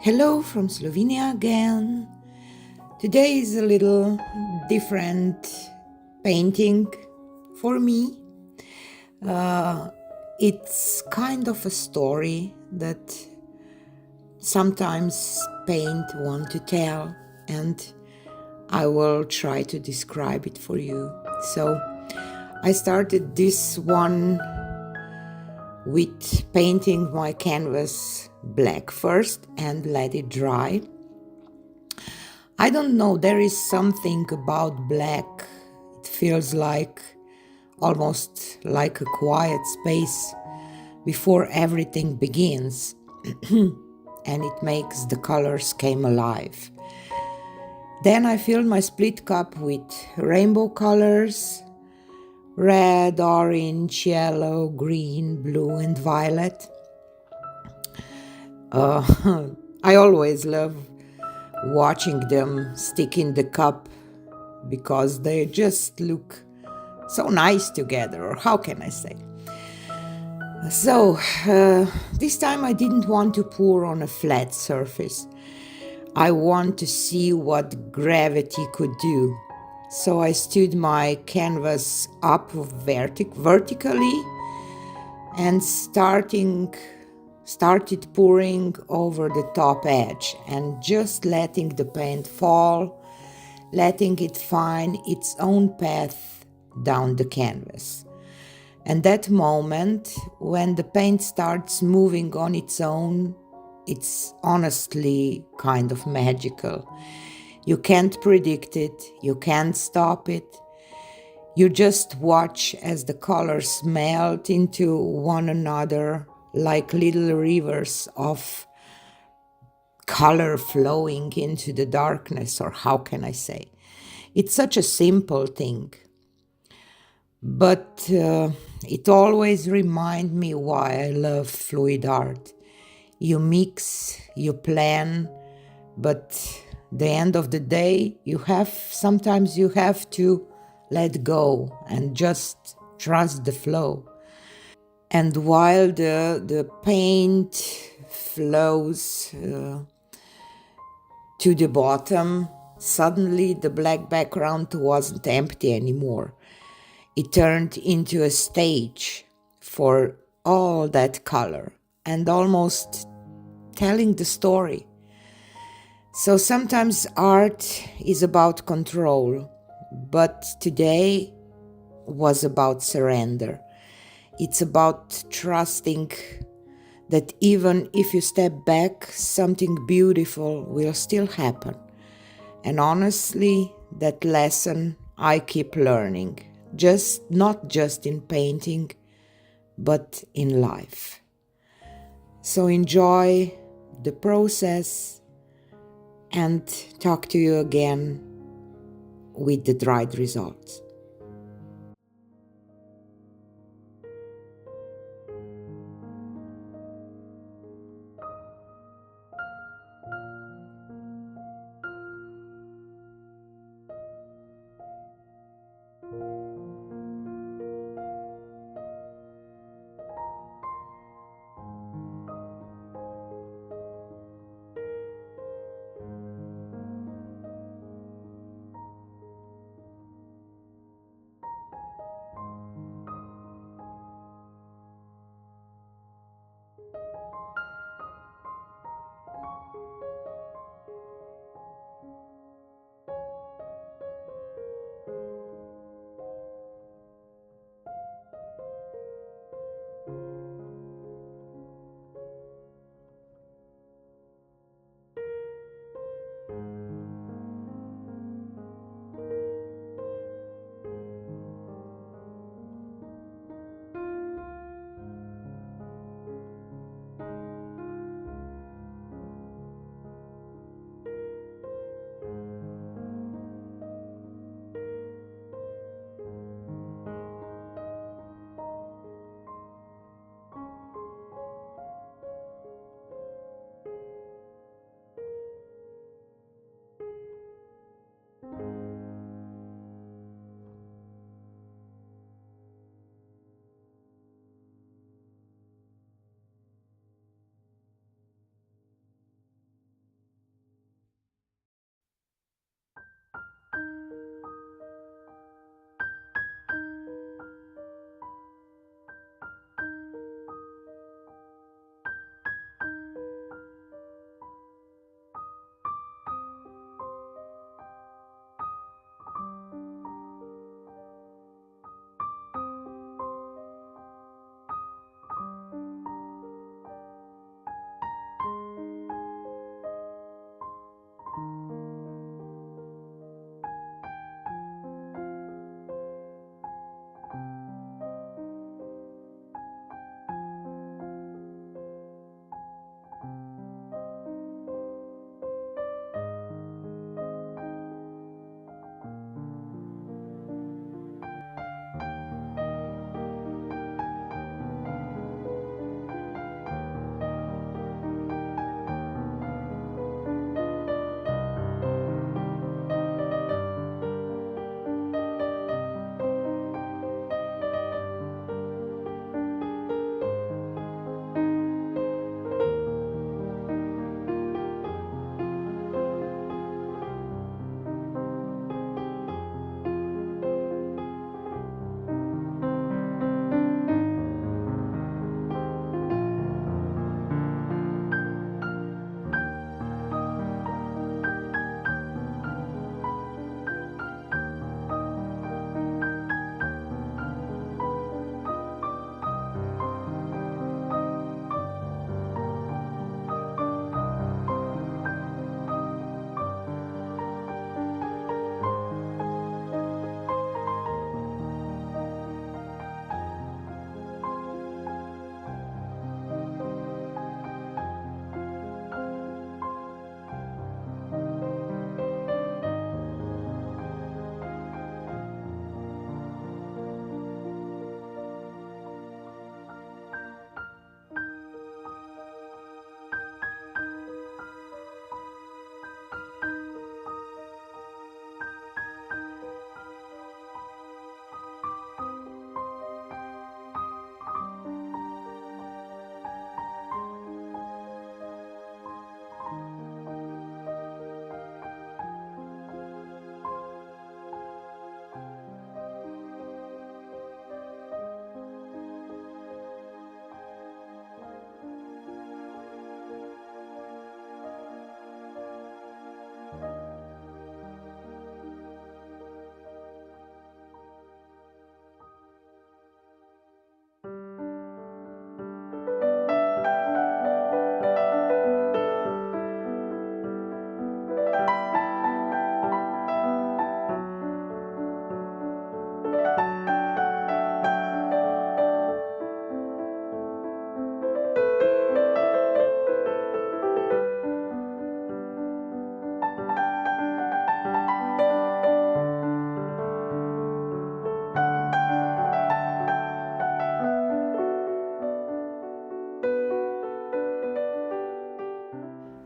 Hello from Slovenia again. Today is a little different painting for me. Uh, it's kind of a story that sometimes paint want to tell, and I will try to describe it for you. So I started this one with painting my canvas black first and let it dry. I don't know, there is something about black. It feels like almost like a quiet space before everything begins, and it makes the colors come alive. Then I filled my split cup with rainbow colors: red, orange, yellow, green, blue, and violet. I always love watching them stick in the cup because they just look so nice together, or how can I say? So, this time I didn't want to pour on a flat surface. I want to see what gravity could do. So I stood my canvas up vertically and started pouring over the top edge and just letting the paint fall, letting it find its own path down the canvas. And that moment, when the paint starts moving on its own, it's honestly kind of magical. You can't predict it, you can't stop it. You just watch as the colors melt into one another like little rivers of color flowing into the darkness, or how can I say? It's such a simple thing, but it always reminds me why I love fluid art. You mix, you plan, but the end of the day, sometimes you have to let go and just trust the flow. And while the paint flows to the bottom, suddenly the black background wasn't empty anymore. It turned into a stage for all that color and almost telling the story. So sometimes art is about control, but today was about surrender. It's about trusting that even if you step back, something beautiful will still happen. And honestly, that lesson I keep learning, not just in painting, but in life. So enjoy the process and talk to you again with the dried results.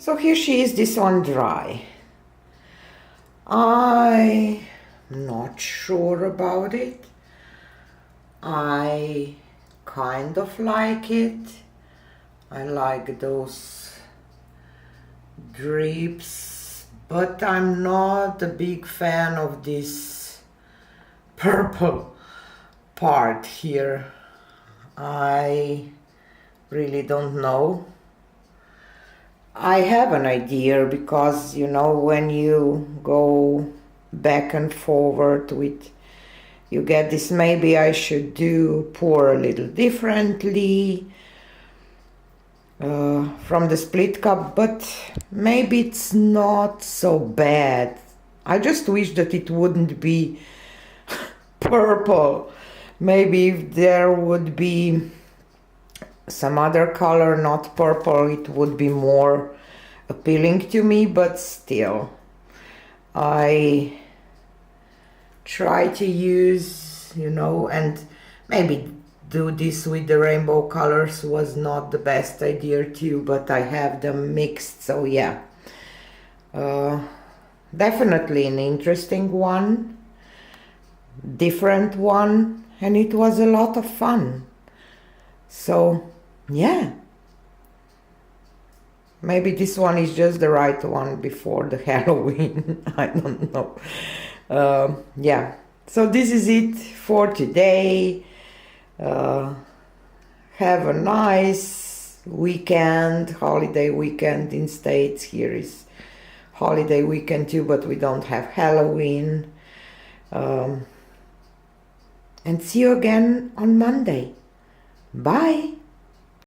So here she is, this one dry. I'm not sure about it. I kind of like it. I like those drips, but I'm not a big fan of this purple part here. I really don't know. I have an idea because, you know, when you go back and forward with, you get this, maybe I should pour a little differently from the split cup, but maybe it's not so bad. I just wish that it wouldn't be purple. Maybe if there would be some other color, not purple, it would be more appealing to me, but still I try to use, you know, and maybe do this with the rainbow colors was not the best idea too, but I have them mixed, so yeah. Definitely an interesting one, different one, and it was a lot of fun. So yeah, maybe this one is just the right one before the Halloween. I don't know. Yeah, so this is it for today. Have a nice weekend, holiday weekend in States. Here is holiday weekend too, but we don't have Halloween. And see you again on Monday. Bye.